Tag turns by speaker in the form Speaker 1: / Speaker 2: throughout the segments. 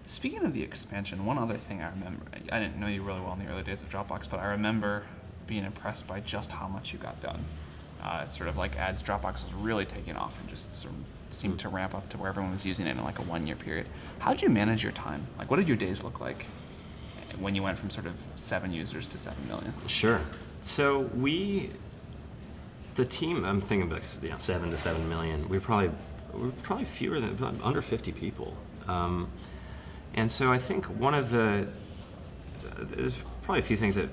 Speaker 1: Speaking of the expansion, one other thing I remember, I didn't know you really well in the early days of Dropbox, but I remember being impressed by just how much you got done. Sort of like as Dropbox was really taking off and just sort of seemed to ramp up to where everyone was using it in like a 1 year period. How did you manage your time? Like, what did your days look like when you went from sort of 7 users to 7 million?
Speaker 2: Sure. So the team, I'm thinking about 7 to 7 million. We're probably fewer than under 50 people. And so I think there's probably a few things that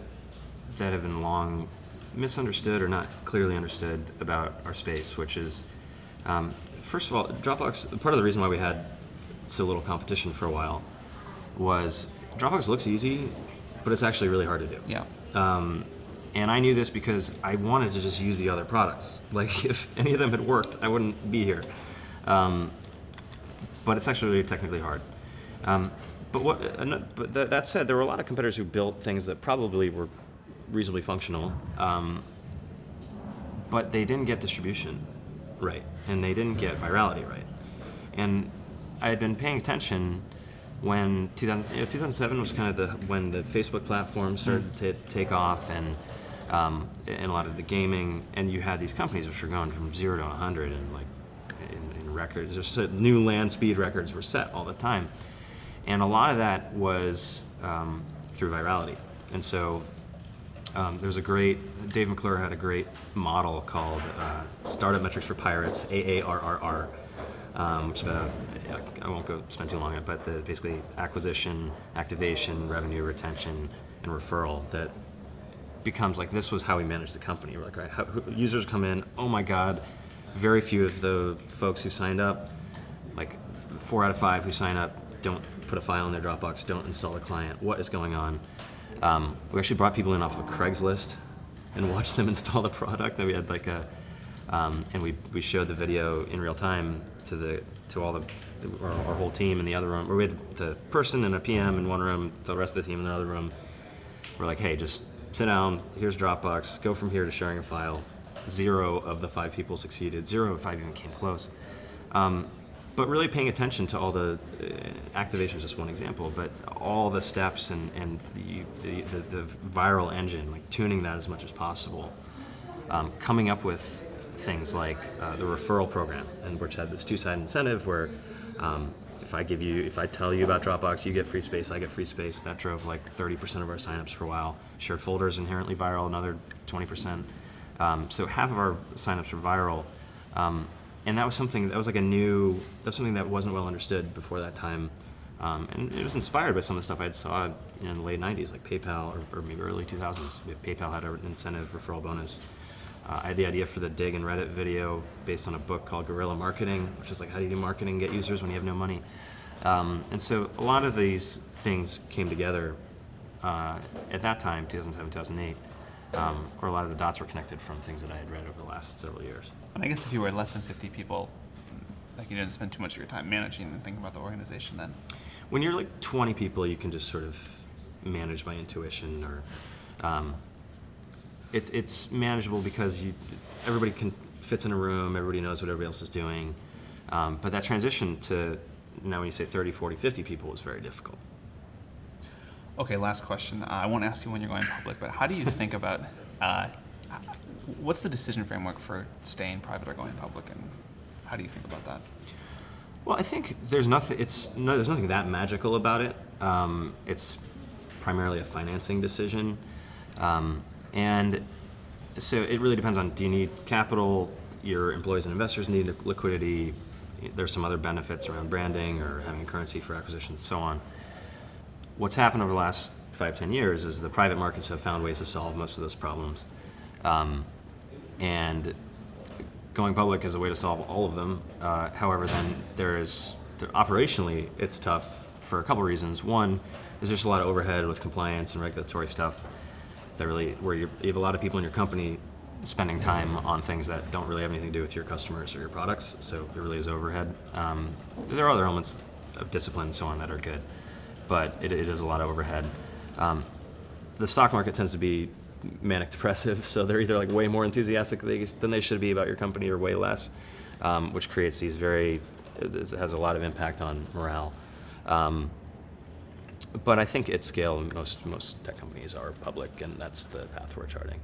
Speaker 2: have been long misunderstood or not clearly understood about our space, which is, first of all, Dropbox, part of the reason why we had so little competition for a while was Dropbox looks easy, but it's actually really hard to do.
Speaker 1: Yeah.
Speaker 2: And I knew this because I wanted to just use the other products. Like, if any of them had worked, I wouldn't be here. But it's actually really technically hard. But that said, there were a lot of competitors who built things that probably were reasonably functional, but they didn't get distribution right, and they didn't get virality right. And I had been paying attention when 2007 was kind of when the Facebook platform started to take off, and a lot of the gaming, and you had these companies which were going from 0 to 100, and like in records, just new land speed records were set all the time. And a lot of that was through virality. And so there's Dave McClure had a great model called Startup Metrics for Pirates, AARRR, which is about, I won't go spend too long on it, but basically acquisition, activation, revenue, retention, and referral that becomes like, this was how we managed the company. We're like, right, users come in, oh my God, very few of the folks who signed up, like 4 out of 5 who sign up don't put a file in their Dropbox, don't install a client. What is going on? We actually brought people in off of Craigslist and watched them install the product. And we had like and we showed the video in real time to our whole team in the other room. Or we had the person and a PM in one room, the rest of the team in another room. We're like, hey, just sit down. Here's Dropbox. Go from here to sharing a file. 0 of the 5 people succeeded. 0 of 5 even came close. But really paying attention to all the activation is just one example, but all the steps and the viral engine, like tuning that as much as possible, coming up with things like the referral program, and which had this 2-sided incentive where if I tell you about Dropbox, you get free space, I get free space. That drove like 30% of our signups for a while. Shared folders inherently viral, another 20%. So half of our signups were viral. And that was something that wasn't well understood before that time. And it was inspired by some of the stuff I saw in the late 90s, like PayPal, or maybe early 2000s. PayPal had an incentive referral bonus. I had the idea for the Dig and Reddit video based on a book called Guerrilla Marketing, which is like, how do you do marketing, get users when you have no money? And so a lot of these things came together at that time, 2007, 2008, where a lot of the dots were connected from things that I had read over the last several years.
Speaker 1: And I guess if you were less than 50 people, like, you didn't spend too much of your time managing and thinking about the organization then.
Speaker 2: When you're like 20 people, you can just sort of manage by intuition, or it's manageable because everybody fits in a room, everybody knows what everybody else is doing. But that transition to now when you say 30, 40, 50 people was very difficult.
Speaker 1: Okay, last question. I won't ask you when you're going public, but how do you think about, what's the decision framework for staying private or going public, and how do you think about that?
Speaker 2: Well, I think there's nothing that magical about it. It's primarily a financing decision. And so it really depends on, do you need capital? Your employees and investors need liquidity. There's some other benefits around branding or having currency for acquisitions and so on. What's happened over the last 5-10 years is the private markets have found ways to solve most of those problems. And going public is a way to solve all of them. However, then operationally, it's tough for a couple reasons. One, is there's a lot of overhead with compliance and regulatory stuff where you have a lot of people in your company spending time on things that don't really have anything to do with your customers or your products, so there really is overhead. There are other elements of discipline and so on that are good, but it is a lot of overhead. The stock market tends to be manic depressive, so they're either like way more enthusiastic than they should be about your company or way less, which creates it has a lot of impact on morale. But I think at scale, most tech companies are public, and that's the path we're charting.